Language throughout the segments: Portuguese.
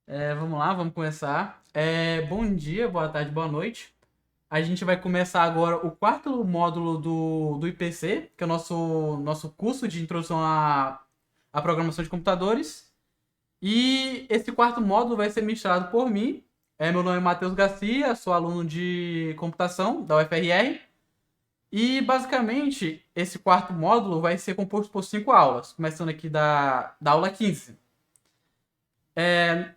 Vamos lá, vamos começar. Bom dia, boa tarde, boa noite. A gente vai começar agora o quarto módulo do IPC, que é o nosso curso de introdução à programação de computadores. E esse quarto módulo vai ser ministrado por mim. Meu nome é Matheus Garcia, sou aluno de computação da UFRR. E basicamente, esse quarto módulo vai ser composto por 5 aulas, começando aqui da aula 15.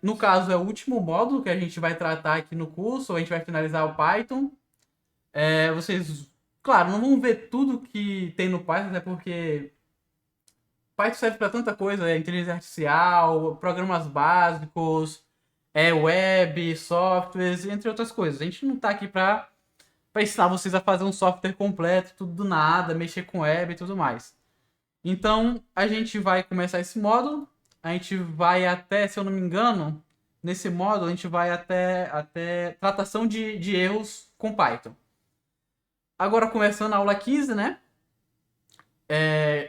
No caso, é o último módulo que a gente vai tratar aqui no curso, a gente vai finalizar o Python. Vocês, claro, não vão ver tudo que tem no Python, até porque Python serve para tanta coisa, inteligência artificial, programas básicos, web, softwares, entre outras coisas. A gente não está aqui para ensinar vocês a fazer um software completo, tudo do nada, mexer com web e tudo mais. Então, a gente vai começar esse módulo. A gente vai até, se eu não me engano, nesse módulo a gente vai até tratação de erros com Python. Agora, começando a aula 15, né?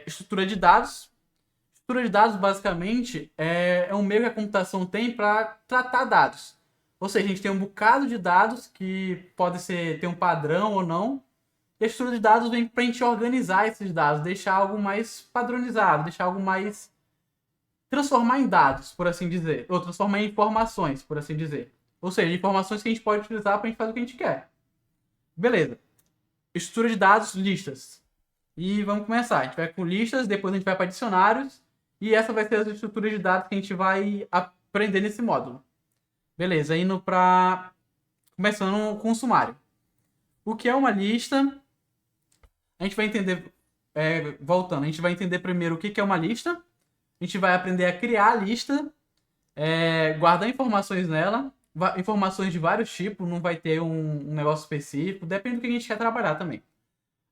Estrutura de dados. Estrutura de dados, basicamente, é um meio que a computação tem para tratar dados. Ou seja, a gente tem um bocado de dados que pode ter um padrão ou não. E a estrutura de dados vem para a gente organizar esses dados, deixar algo mais padronizado, deixar algo mais transformar em dados, por assim dizer, ou transformar em informações, por assim dizer. Ou seja, informações que a gente pode utilizar para a gente fazer o que a gente quer. Beleza. Estrutura de dados, listas. E vamos começar. A gente vai com listas, depois a gente vai para dicionários, e essa vai ser as estruturas de dados que a gente vai aprender nesse módulo. Beleza, indo para. Começando com o sumário. O que é uma lista? A gente vai entender. Voltando, a gente vai entender primeiro o que é uma lista. A gente vai aprender a criar a lista, guardar informações nela, informações de vários tipos, não vai ter um negócio específico, depende do que a gente quer trabalhar também.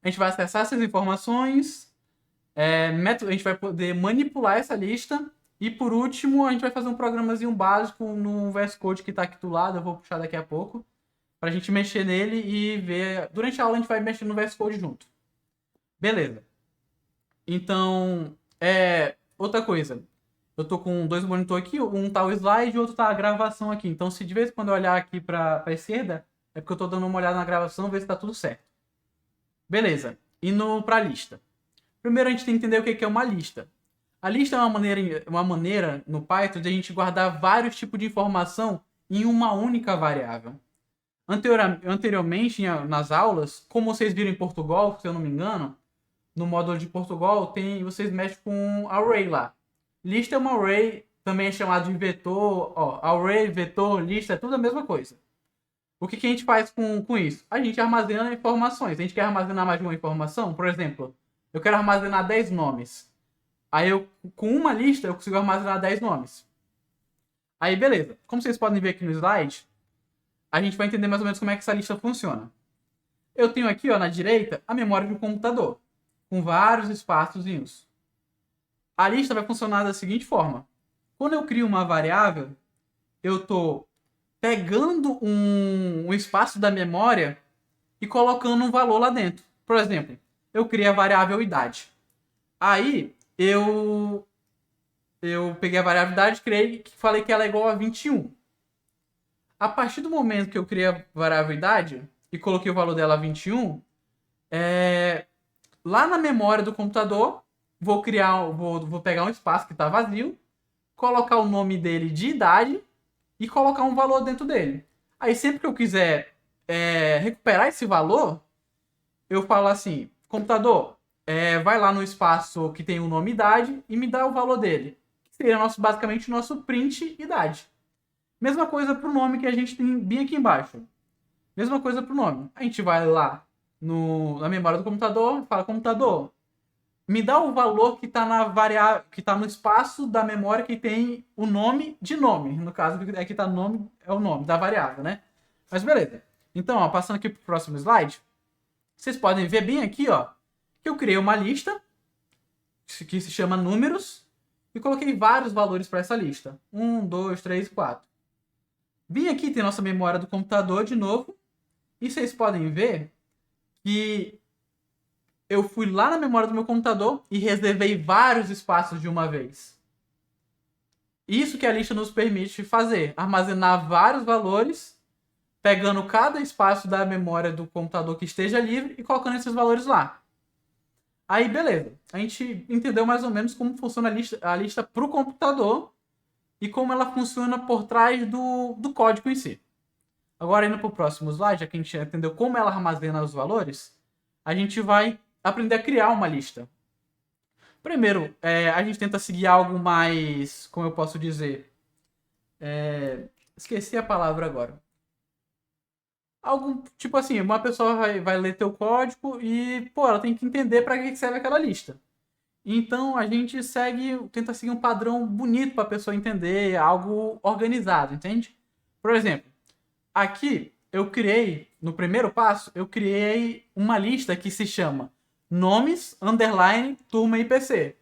A gente vai acessar essas informações, a gente vai poder manipular essa lista, e por último, a gente vai fazer um programazinho básico no VS Code que está aqui do lado, eu vou puxar daqui a pouco, para a gente mexer nele e ver. Durante a aula a gente vai mexer no VS Code junto. Beleza. Então, outra coisa. Eu tô com dois monitores aqui, um tá o slide e o outro tá a gravação aqui. Então, se de vez em quando eu olhar aqui pra esquerda, é porque eu tô dando uma olhada na gravação, ver se tá tudo certo. Beleza. Indo pra lista. Primeiro a gente tem que entender o que é uma lista. A lista é uma maneira no Python de a gente guardar vários tipos de informação em uma única variável. Anteriormente, nas aulas, como vocês viram em Portugal, se eu não me engano, no módulo de Portugal, vocês mexem com array lá. Lista é uma array, também é chamado de vetor. Array, vetor, lista, é tudo a mesma coisa. O que a gente faz com isso? A gente armazena informações. A gente quer armazenar mais de uma informação? Por exemplo, eu quero armazenar 10 nomes. Aí com uma lista, eu consigo armazenar 10 nomes. Aí, beleza. Como vocês podem ver aqui no slide, a gente vai entender mais ou menos como é que essa lista funciona. Eu tenho aqui, na direita, a memória de um computador, com vários espaçozinhos. A lista vai funcionar da seguinte forma. Quando eu crio uma variável, eu estou pegando um espaço da memória e colocando um valor lá dentro. Por exemplo, eu criei a variável idade. Aí eu peguei a variável idade, criei, falei que ela é igual a 21. A partir do momento que eu criei a variável idade e coloquei o valor dela a 21, lá na memória do computador, vou pegar um espaço que está vazio, colocar o nome dele de idade e colocar um valor dentro dele. Aí sempre que eu quiser recuperar esse valor, eu falo assim, computador, vai lá no espaço que tem o nome idade e me dá o valor dele. Que seria basicamente o nosso print idade. Mesma coisa para o nome que a gente tem bem aqui embaixo. Mesma coisa para o nome. A gente vai lá na memória do computador, fala, computador, me dá o valor que está na variável, que está no espaço da memória que tem o nome de nome. No caso, aqui está nome, é o nome da variável, né? Mas beleza. Então, passando aqui para o próximo slide, vocês podem ver bem aqui, que eu criei uma lista que se chama números e coloquei vários valores para essa lista. 1, 2, 3, 4. Bem aqui tem nossa memória do computador de novo. E vocês podem ver que eu fui lá na memória do meu computador e reservei vários espaços de uma vez. isso que a lista nos permite fazer, armazenar vários valores, pegando cada espaço da memória do computador que esteja livre e colocando esses valores lá. Aí, beleza. A gente entendeu mais ou menos como funciona a lista para o computador e como ela funciona por trás do código em si. Agora, indo para o próximo slide, já que a gente entendeu como ela armazena os valores, a gente vai aprender a criar uma lista. Primeiro, a gente tenta seguir algo mais, como eu posso dizer, esqueci a palavra agora. Algo, tipo assim, uma pessoa vai ler teu código e, pô, ela tem que entender para que serve aquela lista. Então, a gente tenta seguir um padrão bonito para a pessoa entender, algo organizado, entende? Por exemplo, aqui no primeiro passo, eu criei uma lista que se chama nomes, underline, turma IPC.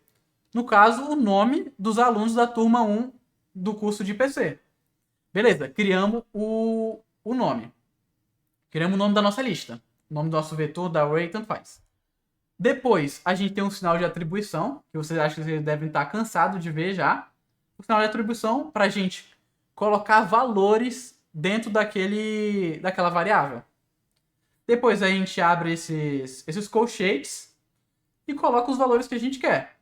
No caso, o nome dos alunos da turma 1 do curso de IPC. Beleza, criamos o nome. Criamos o nome da nossa lista. O nome do nosso vetor, da array, tanto faz. Depois, a gente tem um sinal de atribuição, que vocês acham que vocês devem estar cansados de ver já. O sinal de atribuição para a gente colocar valores dentro daquela variável. Depois a gente abre esses colchetes e coloca os valores que a gente quer.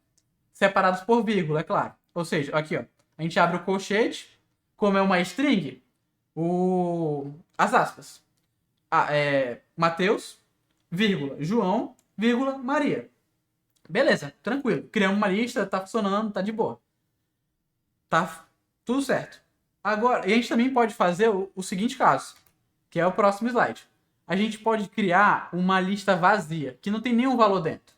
Separados por vírgula, é claro. Ou seja, aqui ó, a gente abre o colchete, como é uma string, as aspas. Mateus, vírgula, João, vírgula, Maria. Beleza, tranquilo. Criamos uma lista, tá funcionando, tá de boa. Tá tudo certo. Agora, e a gente também pode fazer o seguinte caso, que é o próximo slide. A gente pode criar uma lista vazia, que não tem nenhum valor dentro.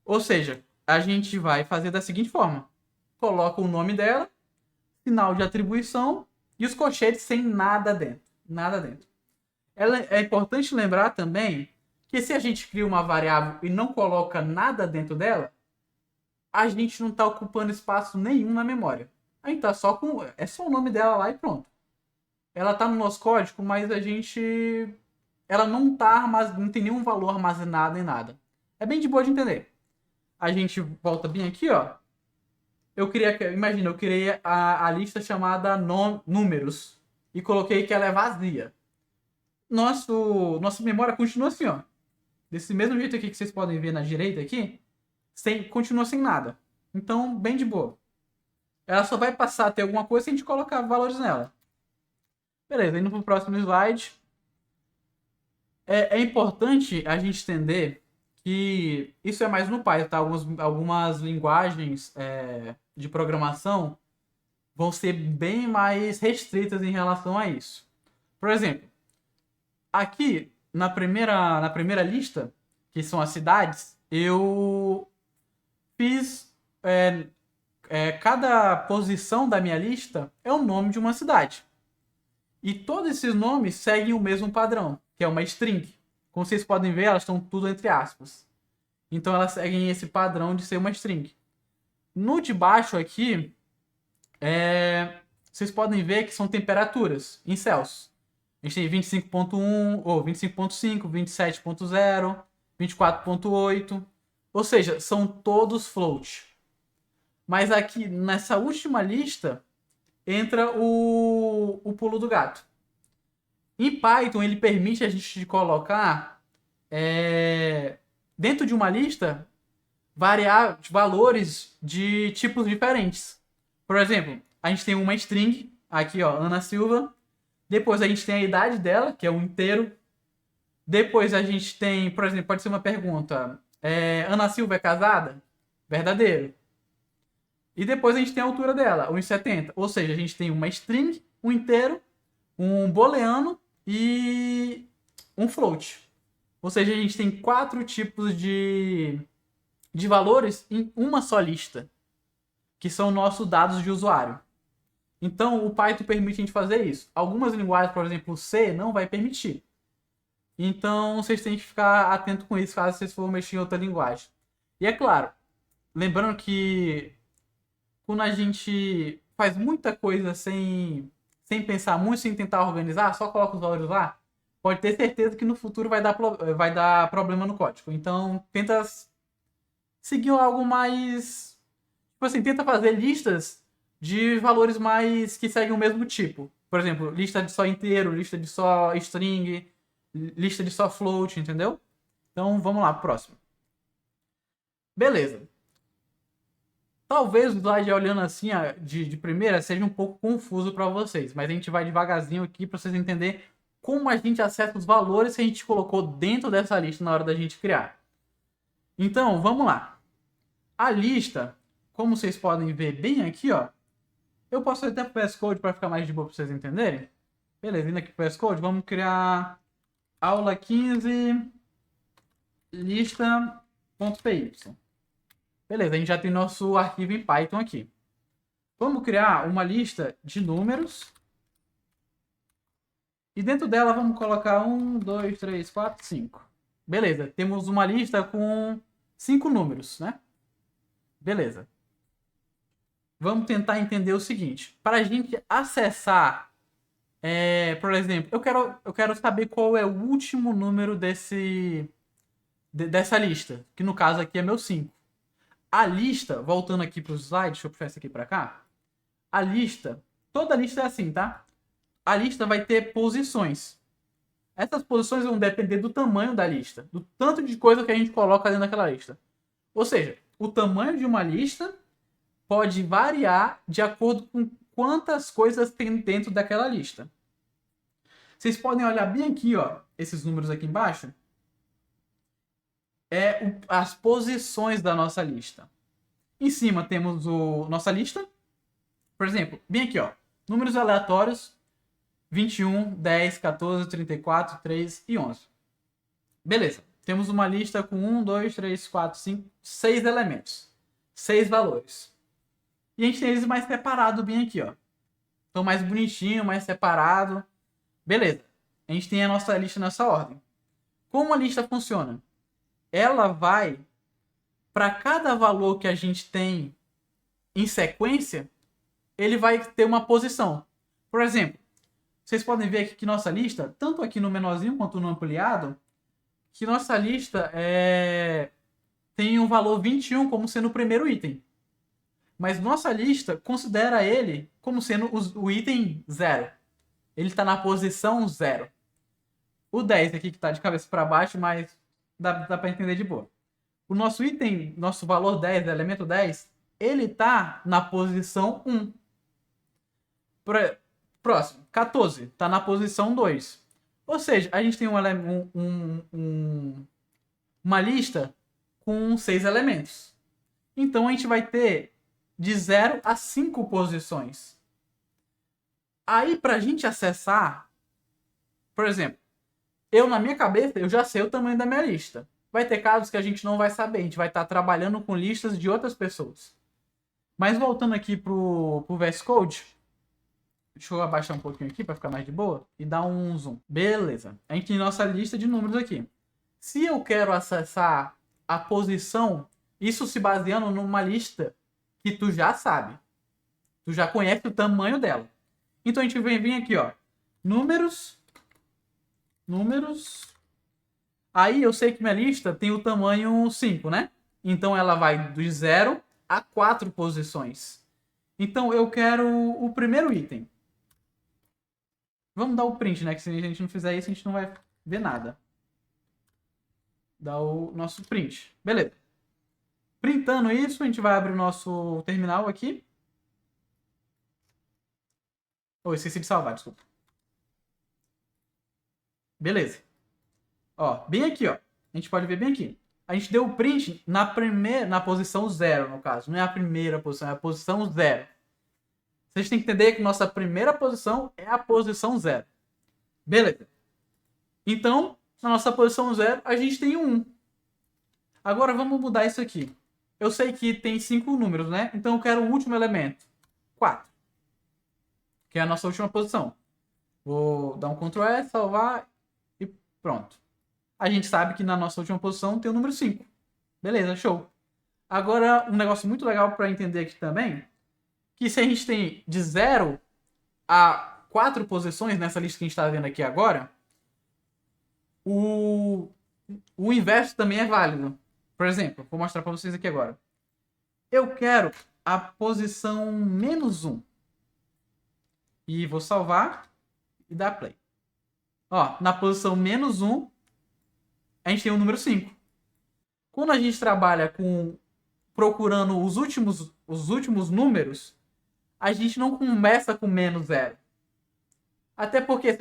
Ou seja, a gente vai fazer da seguinte forma. Coloca o nome dela, sinal de atribuição e os colchetes sem nada dentro. Nada dentro. É importante lembrar também que se a gente cria uma variável e não coloca nada dentro dela, a gente não está ocupando espaço nenhum na memória. A gente tá só com... É só o nome dela lá e pronto. Ela tá no nosso código, mas a gente... Ela não tá não tem nenhum valor armazenado em nada. É bem de boa de entender. A gente volta bem aqui, ó. Imagina, eu criei a lista chamada números e coloquei que ela é vazia. Nossa memória continua assim, ó. Desse mesmo jeito aqui que vocês podem ver na direita aqui, continua sem nada. Então, bem de boa. Ela só vai passar a ter alguma coisa se a gente colocar valores nela. Beleza, indo para o próximo slide. É importante a gente entender que isso é mais no Python, tá? Algumas linguagens de programação vão ser bem mais restritas em relação a isso. Por exemplo, aqui na primeira lista, que são as cidades, eu fiz... cada posição da minha lista é o nome de uma cidade. E todos esses nomes seguem o mesmo padrão, que é uma string. Como vocês podem ver, elas estão tudo entre aspas. Então elas seguem esse padrão de ser uma string. No de baixo aqui, vocês podem ver que são temperaturas em Celsius. A gente tem 25.1, ou 25.5, 27.0, 24.8. Ou seja, são todos float. Mas aqui, nessa última lista, entra o pulo do gato. Em Python, ele permite a gente colocar dentro de uma lista valores de tipos diferentes. Por exemplo, a gente tem uma string, aqui ó, Ana Silva. Depois a gente tem a idade dela, que é um inteiro. Depois a gente tem, por exemplo, pode ser uma pergunta. Ana Silva é casada? Verdadeiro. E depois a gente tem a altura dela, 1,70. Ou seja, a gente tem uma string, um inteiro, um booleano e um float. Ou seja, a gente tem 4 tipos de valores em uma só lista, que são nossos dados de usuário. Então, o Python permite a gente fazer isso. Algumas linguagens, por exemplo, o C, não vai permitir. Então, vocês têm que ficar atento com isso, caso vocês forem mexer em outra linguagem. E é claro, lembrando que quando a gente faz muita coisa sem pensar muito, sem tentar organizar, só coloca os valores lá, pode ter certeza que no futuro vai dar problema no código. Então, tenta seguir algo mais... Tipo assim, tenta fazer listas de valores mais que seguem o mesmo tipo. Por exemplo, lista de só inteiro, lista de só string, lista de só float, entendeu? Então vamos lá, próximo. Beleza. Talvez o slide olhando assim de primeira seja um pouco confuso para vocês, mas a gente vai devagarzinho aqui para vocês entenderem como a gente acessa os valores que a gente colocou dentro dessa lista na hora da gente criar. Então, vamos lá. A lista, como vocês podem ver bem aqui, ó, eu posso até pro VS Code para ficar mais de boa para vocês entenderem. Beleza, vindo aqui pro VS Code, vamos criar aula 15 lista.py. Beleza, a gente já tem nosso arquivo em Python aqui. Vamos criar uma lista de números. E dentro dela vamos colocar 1, 2, 3, 4, 5. Beleza, temos uma lista com 5 números, né? Beleza. Vamos tentar entender o seguinte. Para a gente acessar, por exemplo, eu quero saber qual é o último número dessa lista. Que no caso aqui é meu 5. A lista, voltando aqui para os slides, deixa eu puxar isso aqui para cá. A lista, toda lista é assim, tá? A lista vai ter posições. Essas posições vão depender do tamanho da lista, do tanto de coisa que a gente coloca dentro daquela lista. Ou seja, o tamanho de uma lista pode variar de acordo com quantas coisas tem dentro daquela lista. Vocês podem olhar bem aqui, ó, esses números aqui embaixo. As posições da nossa lista. Em cima temos nossa lista. Por exemplo, bem aqui, ó, números aleatórios 21, 10, 14, 34, 3 e 11. Beleza. Temos uma lista com 1, 2, 3, 4, 5, 6 elementos. 6 valores. E a gente tem eles mais separados bem aqui, ó. Então mais bonitinho, mais separado. Beleza. A gente tem a nossa lista nessa ordem. Como a lista funciona? Ela vai, para cada valor que a gente tem em sequência, ele vai ter uma posição. Por exemplo, vocês podem ver aqui que nossa lista, tanto aqui no menorzinho quanto no ampliado, que nossa lista tem um valor 21 como sendo o primeiro item. Mas nossa lista considera ele como sendo o item 0. Ele está na posição 0. O 10 aqui que está de cabeça para baixo, mas dá para entender de boa. O nosso item, nosso valor 10, elemento 10, ele está na posição 1. Próximo, 14, está na posição 2. Ou seja, a gente tem uma lista com 6 elementos. Então a gente vai ter de 0 a 5 posições. Aí, para a gente acessar, por exemplo, na minha cabeça, eu já sei o tamanho da minha lista. Vai ter casos que a gente não vai saber, a gente vai estar trabalhando com listas de outras pessoas. Mas voltando aqui pro VS Code, deixa eu abaixar um pouquinho aqui para ficar mais de boa e dar um zoom. Beleza, a gente tem nossa lista de números aqui. Se eu quero acessar a posição, isso se baseando numa lista que tu já sabe. Tu já conhece o tamanho dela. Então a gente vem aqui, ó, números. Aí eu sei que minha lista tem o tamanho 5, né? Então ela vai de 0 a 4 posições. Então eu quero o primeiro item. Vamos dar o print, né? Que se a gente não fizer isso, a gente não vai ver nada. Dá o nosso print. Beleza. Printando isso, a gente vai abrir o nosso terminal aqui. Esqueci de salvar, desculpa. Beleza. Ó, bem aqui, ó. A gente pode ver bem aqui. A gente deu o print na posição 0, no caso. Não é a primeira posição, é a posição 0. Vocês têm que entender que nossa primeira posição é a posição 0. Beleza. Então, na nossa posição 0, a gente tem 1. Agora, vamos mudar isso aqui. Eu sei que tem 5 números, né? Então, eu quero o último elemento. 4. Que é a nossa última posição. Vou dar um Ctrl S, salvar e pronto. A gente sabe que na nossa última posição tem o número 5. Beleza, show. Agora, um negócio muito legal para entender aqui também, que se a gente tem de 0 a 4 posições nessa lista que a gente está vendo aqui agora, o inverso também é válido. Por exemplo, vou mostrar para vocês aqui agora. Eu quero a posição -1. E vou salvar e dar play. Ó, na posição -1, a gente tem o número 5. Quando a gente trabalha procurando os últimos números, a gente não começa com -0. Até porque,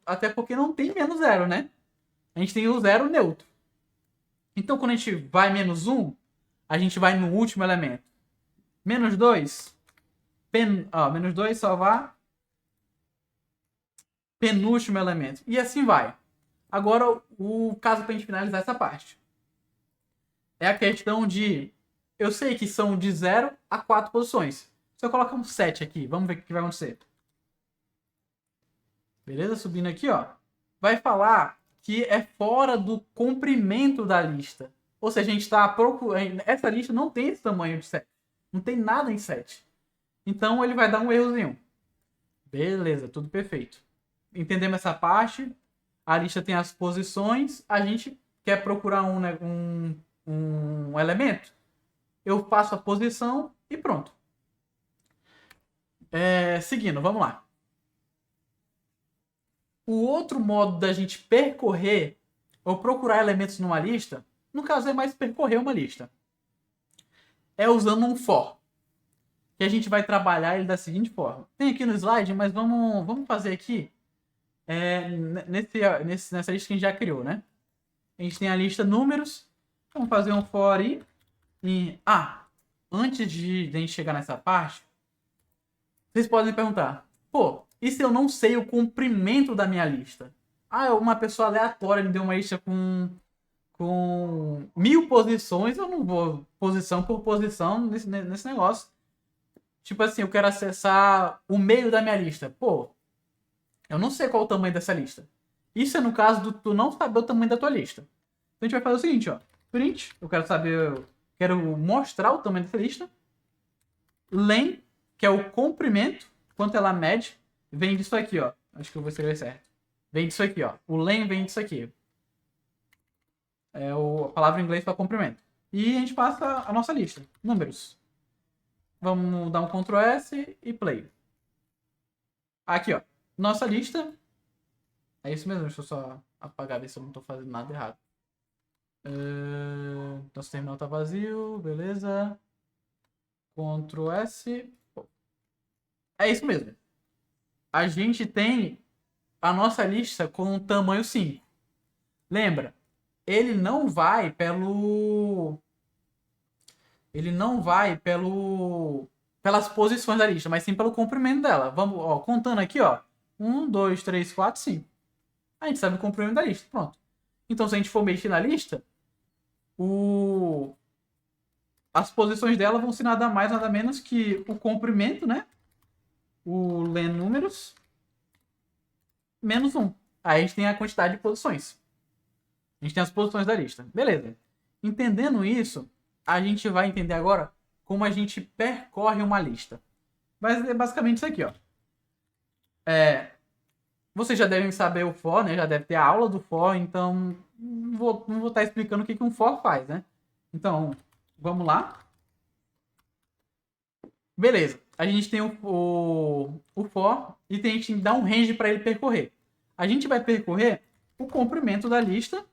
até porque não tem -0, né? A gente tem o zero neutro. Então, quando a gente vai -1, a gente vai no último elemento. -2, -2, salvar. Penúltimo elemento. E assim vai. Agora, o caso para a gente finalizar essa parte. É a questão de... Eu sei que são de 0 a 4 posições. Se eu colocar um 7 aqui, vamos ver o que vai acontecer. Beleza? Subindo aqui, ó. Vai falar que é fora do comprimento da lista. Ou seja, a gente está procurando... Essa lista não tem esse tamanho de 7. Não tem nada em 7. Então, ele vai dar um errozinho. Beleza, tudo perfeito. Entendemos essa parte. A lista tem as posições. A gente quer procurar um elemento. Eu faço a posição e pronto. Seguindo, vamos lá. O outro modo da gente percorrer ou procurar elementos numa lista, no caso é mais percorrer uma lista, é usando um for. Que a gente vai trabalhar ele da seguinte forma. Tem aqui no slide, mas vamos fazer aqui nessa lista que a gente já criou, né? A gente tem a lista números. Vamos fazer um for aí. Antes de a gente chegar nessa parte, vocês podem perguntar, pô, e se eu não sei o comprimento da minha lista? Uma pessoa aleatória me deu uma lista com 1000 posições, eu não vou posição por posição nesse negócio. Tipo assim, eu quero acessar o meio da minha lista. Pô, eu não sei qual o tamanho dessa lista. Isso é no caso do tu não saber o tamanho da tua lista. Então a gente vai fazer o seguinte, ó. Print, quero mostrar o tamanho dessa lista. Len, que é o comprimento, quanto ela mede, vem disso aqui, ó. Acho que eu vou escrever certo. Vem disso aqui, ó. O len vem disso aqui. É a palavra em inglês para comprimento. E a gente passa a nossa lista. Números. Vamos dar um Ctrl S e play. Aqui, ó. Nossa lista. É isso mesmo. Deixa eu só apagar, ver se eu não estou fazendo nada errado. Nosso terminal tá vazio. Beleza. Ctrl S. É isso mesmo. A gente tem a nossa lista com tamanho 5. Lembra? Ele não vai pelas posições da lista, mas sim pelo comprimento dela. Vamos, ó, contando aqui, ó. 1, 2, 3, 4, 5. A gente sabe o comprimento da lista. Pronto. Então, se a gente for mexer na lista, as posições dela vão ser nada mais, nada menos que o comprimento, né? O len números menos 1. Aí a gente tem a quantidade de posições. A gente tem as posições da lista. Beleza. Entendendo isso, a gente vai entender agora como a gente percorre uma lista. Mas é basicamente isso aqui, ó. Vocês já devem saber o for, né? Já deve ter a aula do for, então não vou estar explicando o que um for faz, né? Então, vamos lá. Beleza. A gente tem o for e a gente dá um range para ele percorrer. A gente vai percorrer o comprimento da lista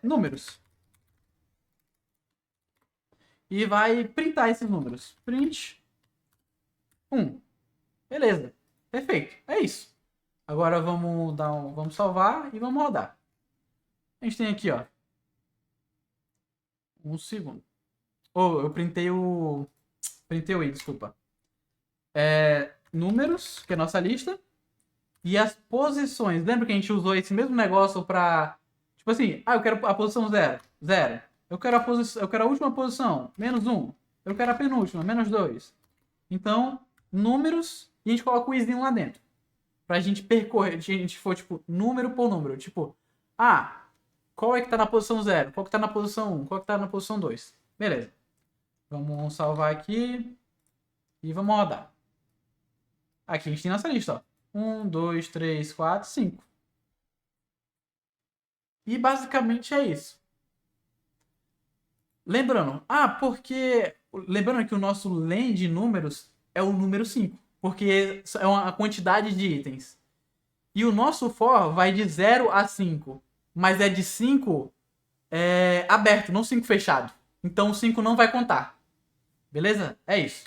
números. E vai printar esses números. Print 1. Beleza. Perfeito. É isso. Agora vamos salvar e vamos rodar. A gente tem aqui, ó. Um segundo. Eu printei o i, desculpa. Números, que é a nossa lista. E as posições. Lembra que a gente usou esse mesmo negócio para... Tipo assim, eu quero a posição 0. 0. Eu quero a última posição, -1. Eu quero a penúltima, -2. Então, números, e a gente coloca o izinho lá dentro. Pra gente percorrer, a gente for, tipo, número por número. Tipo, qual é que tá na posição 0? Qual que tá na posição 1? Qual que tá na posição 2? Beleza. Vamos salvar aqui. E vamos rodar. Aqui a gente tem nossa lista, ó. 1, 2, 3, 4, 5. E basicamente é isso. Lembrando, porque lembrando que o nosso len de números é o número 5, porque é uma quantidade de itens. E o nosso for vai de 0 a 5, mas é de 5 aberto, não 5 fechado. Então o 5 não vai contar. Beleza? É isso.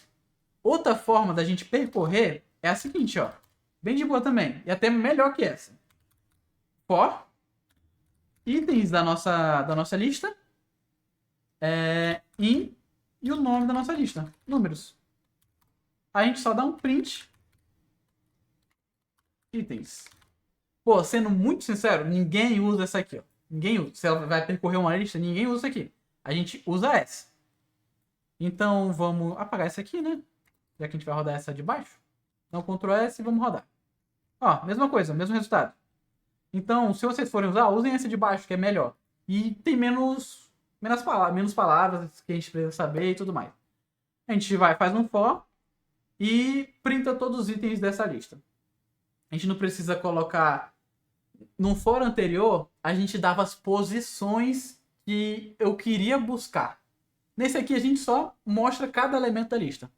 Outra forma da gente percorrer é a seguinte, ó. Bem de boa também. E até melhor que essa. For itens da nossa lista. In e o nome da nossa lista. Números. A gente só dá um print. Itens. Pô, sendo muito sincero, ninguém usa essa aqui, ó. Ninguém usa. Se ela vai percorrer uma lista, ninguém usa isso aqui. A gente usa essa. Então vamos apagar essa aqui, né? Já que a gente vai rodar essa de baixo. Então Ctrl S e vamos rodar. Ó, mesma coisa, mesmo resultado. Então, se vocês forem usar, usem essa de baixo, que é melhor. E tem menos palavras que a gente precisa saber e tudo mais. A gente faz um for e printa todos os itens dessa lista. A gente não precisa colocar... No for anterior, a gente dava as posições que eu queria buscar. Nesse aqui, a gente só mostra cada elemento da lista.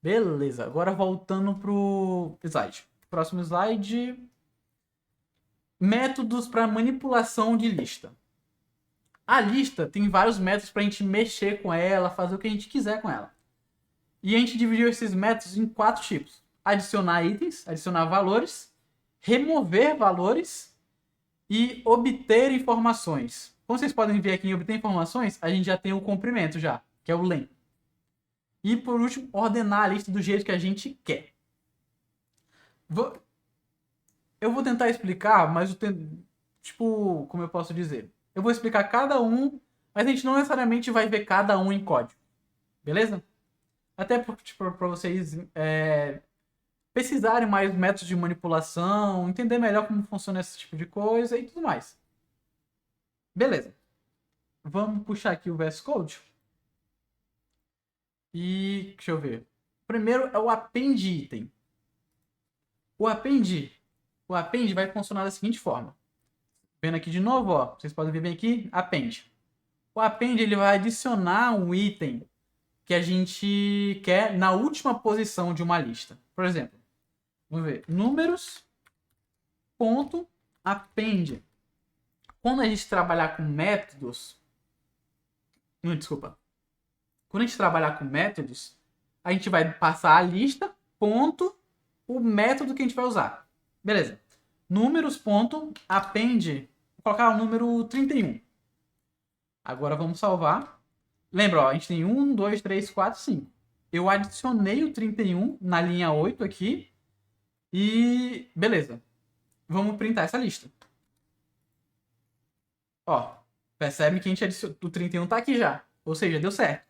Beleza, agora voltando pro slide. Próximo slide. Métodos para manipulação de lista. A lista tem vários métodos para a gente mexer com ela, fazer o que a gente quiser com ela. E a gente dividiu esses métodos em 4 tipos. Adicionar itens, adicionar valores, remover valores e obter informações. Como vocês podem ver aqui em obter informações, a gente já tem o comprimento já, que é o len. E por último, ordenar a lista do jeito que a gente quer. Eu vou tentar explicar, mas tipo, como eu posso dizer? Eu vou explicar cada um, mas a gente não necessariamente vai ver cada um em código. Beleza? Até para vocês pesquisarem mais métodos de manipulação, entender melhor como funciona esse tipo de coisa e tudo mais. Beleza. Vamos puxar aqui o VS Code. E deixa eu ver. Primeiro é o append item. O append vai funcionar da seguinte forma. Vendo aqui de novo, ó, vocês podem ver bem aqui, append. O append ele vai adicionar um item que a gente quer na última posição de uma lista. Por exemplo, vamos ver, números.append. Quando a gente trabalhar com métodos, quando a gente trabalhar com métodos, a gente vai passar a lista, ponto, o método que a gente vai usar. Beleza. Números.append, vou colocar o número 31. Agora vamos salvar. Lembra, ó, a gente tem 1, 2, 3, 4, 5. Eu adicionei o 31 na linha 8 aqui. E beleza. Vamos printar essa lista. Ó, percebe que a gente adicionou, o 31 tá aqui já. Ou seja, deu certo.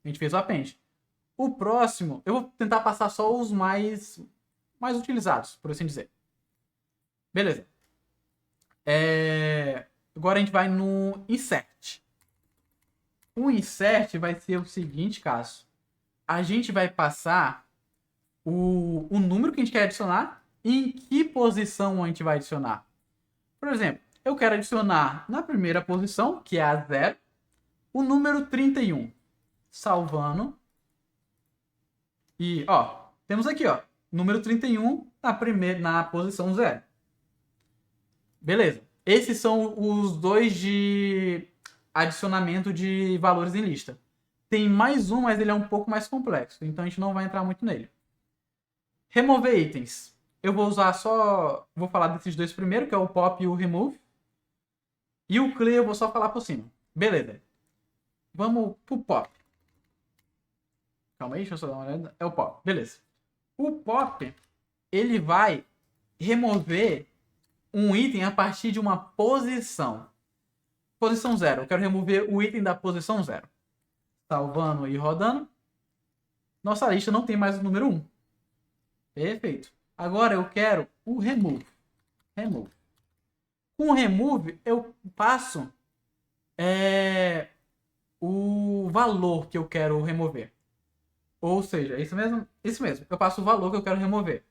A gente fez o append. O próximo, eu vou tentar passar só os mais utilizados, por assim dizer. Beleza. Agora a gente vai no insert. O insert vai ser o seguinte caso. A gente vai passar o número que a gente quer adicionar e em que posição a gente vai adicionar. Por exemplo, eu quero adicionar na primeira posição, que é a 0, o número 31. Salvando. E, ó, temos aqui, ó, número 31 na posição 0. Beleza. Esses são os dois de adicionamento de valores em lista. Tem mais um, mas ele é um pouco mais complexo, então a gente não vai entrar muito nele. Remover itens. Eu vou usar só... Vou falar desses dois primeiro, que é o pop e o remove. E o clear eu vou só falar por cima. Beleza. Vamos pro pop. Calma aí, deixa eu só dar uma olhada. É o pop. Beleza. O pop, ele vai remover um item a partir de uma posição. Posição 0. Eu quero remover o item da posição 0. Salvando e rodando. Nossa lista não tem mais o número 1. Perfeito. Agora eu quero o remove. Com o remove, eu passo o valor que eu quero remover. Ou seja, isso mesmo. Eu passo o valor que eu quero remover.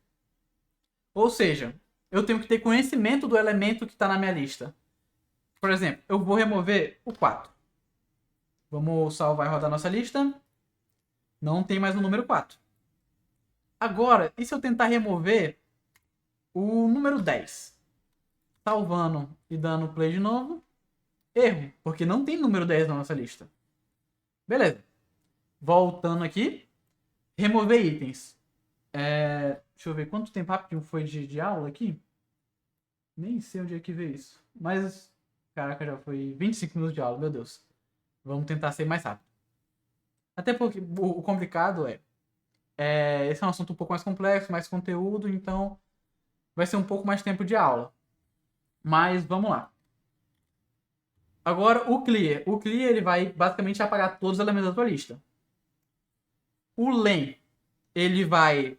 Ou seja, eu tenho que ter conhecimento do elemento que está na minha lista. Por exemplo, eu vou remover o 4. Vamos salvar e rodar nossa lista. Não tem mais o número 4. Agora, e se eu tentar remover o número 10? Salvando e dando play de novo. Erro, porque não tem número 10 na nossa lista. Beleza. Voltando aqui. Remover itens. Deixa eu ver quanto tempo rapidinho foi de aula aqui. Nem sei onde é que veio isso. Mas, caraca, já foi 25 minutos de aula, meu Deus. Vamos tentar ser mais rápido. Até porque o complicado esse é um assunto um pouco mais complexo, mais conteúdo, então vai ser um pouco mais tempo de aula. Mas vamos lá. Agora o clear. O clear ele vai basicamente apagar todos os elementos da tua lista. O len ele vai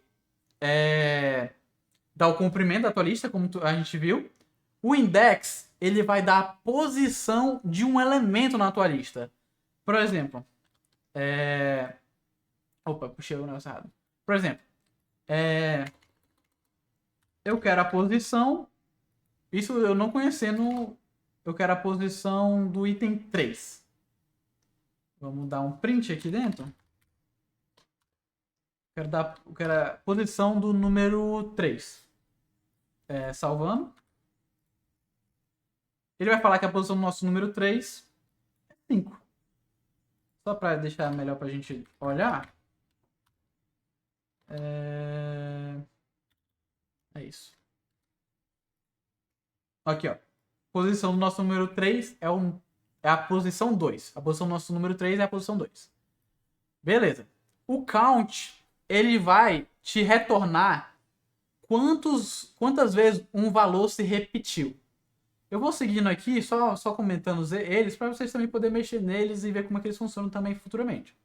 dar o comprimento da tua lista, como a gente viu. O index ele vai dar a posição de um elemento na tua lista. Por exemplo, opa, puxei o negócio errado. Por exemplo, eu quero a posição. Isso eu não conhecendo. Eu quero a posição do item 3. Vamos dar um print aqui dentro. Eu quero a posição do número 3. Salvando. Ele vai falar que a posição do nosso número 3 é 5. Só para deixar melhor para a gente olhar. É isso. Aqui, ó. Posição do nosso número 3 é a posição 2. A posição do nosso número 3 é a posição 2. Beleza. O count, ele vai te retornar quantas vezes um valor se repetiu. Eu vou seguindo aqui, só comentando eles, para vocês também poderem mexer neles e ver como é que eles funcionam também futuramente.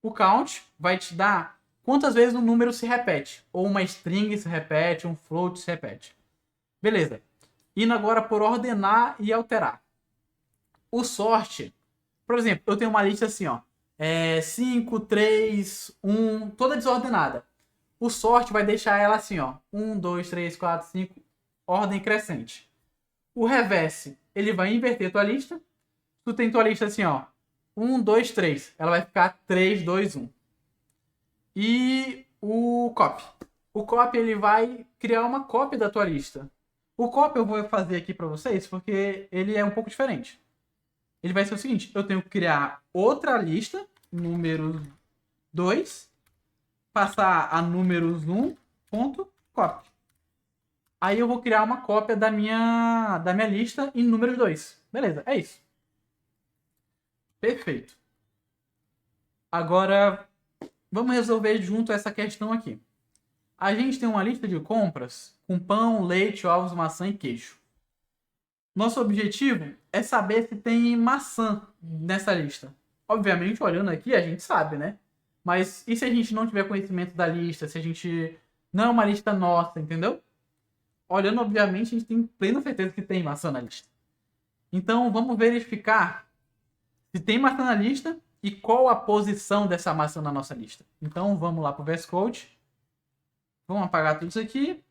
O count vai te dar quantas vezes um número se repete. Ou uma string se repete, um float se repete. Beleza. Indo agora por ordenar e alterar. O sort, por exemplo, eu tenho uma lista assim, ó. 5, 3, 1, toda desordenada. O sort vai deixar ela assim, ó. 1, 2, 3, 4, 5, ordem crescente. O reverse, ele vai inverter tua lista. Tu tem tua lista assim, ó. 1, 2, 3. Ela vai ficar 3, 2, 1. E o copy. O copy, ele vai criar uma cópia da tua lista. O copy eu vou fazer aqui para vocês porque ele é um pouco diferente. Ele vai ser o seguinte, eu tenho que criar outra lista, número 2, passar a números 1, ponto, copy. Aí eu vou criar uma cópia da minha lista em números 2. Beleza, é isso. Perfeito. Agora, vamos resolver junto essa questão aqui. A gente tem uma lista de compras com pão, leite, ovos, maçã e queijo. Nosso objetivo é saber se tem maçã nessa lista. Obviamente, olhando aqui, a gente sabe, né? Mas e se a gente não tiver conhecimento da lista? Se a gente não é uma lista nossa, entendeu? Olhando, obviamente, a gente tem plena certeza que tem maçã na lista. Então, vamos verificar se tem maçã na lista e qual a posição dessa maçã na nossa lista. Então, vamos lá para o VS Code. Vamos apagar tudo isso aqui.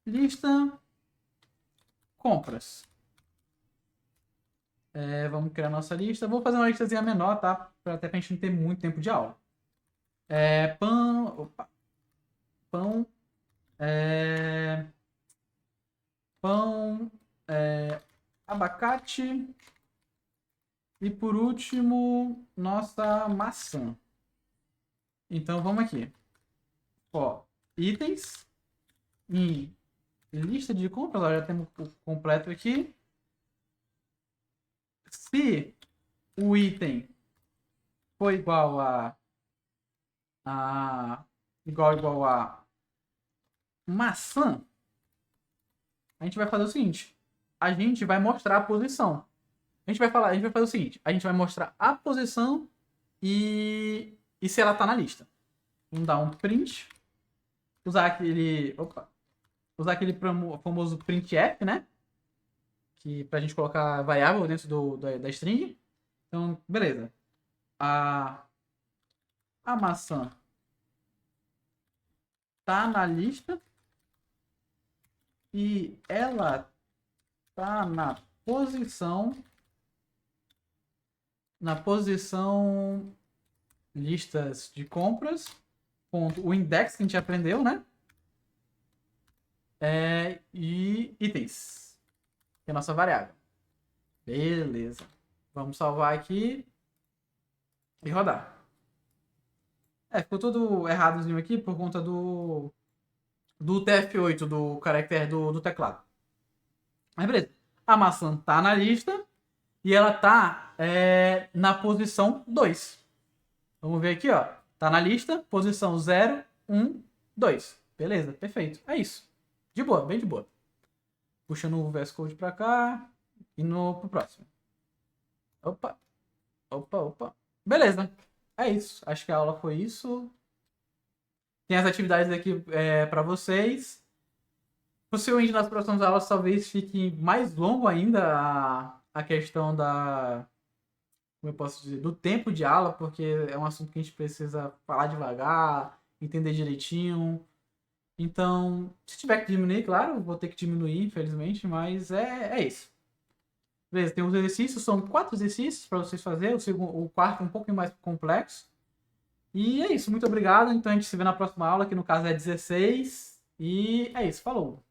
Lista compras. Vamos criar nossa lista. Vou fazer uma listazinha menor, tá? Até pra gente não ter muito tempo de aula. Pão. Opa. Pão. Pão. Abacate. E por último, nossa maçã. Então vamos aqui. Ó, itens. Em lista de compras. Ó, já temos o completo aqui. Se o item for igual a maçã, a gente vai fazer o seguinte. A gente vai mostrar a posição. A gente vai fazer o seguinte. A gente vai mostrar a posição e se ela tá na lista. Vamos dar um print. Usar aquele famoso printf, né? Que pra gente colocar variável dentro da string. Então, beleza. A maçã tá na lista e ela tá na posição na posição listas de compras, ponto, o index que a gente aprendeu, né? E itens, que é a nossa variável. Beleza. Vamos salvar aqui e rodar. Ficou tudo erradozinho aqui por conta do TF8, do caractere do teclado. Mas beleza. A maçã tá na lista e ela tá na posição 2. Vamos ver aqui, ó. Tá na lista, posição 0, 1, 2. Beleza, perfeito. É isso. De boa, bem de boa. Puxando o VS Code pra cá e pro próximo. Opa. Beleza. É isso. Acho que a aula foi isso. Tem as atividades aqui para vocês. Possivelmente nas próximas aulas talvez fique mais longo ainda a questão como eu posso dizer, do tempo de aula, porque é um assunto que a gente precisa falar devagar, entender direitinho. Então, se tiver que diminuir, claro, vou ter que diminuir, infelizmente, mas é isso. Beleza, tem os exercícios, são 4 exercícios para vocês fazerem, o quarto é um pouco mais complexo. E é isso, muito obrigado. Então a gente se vê na próxima aula, que no caso é 16. E é isso, falou!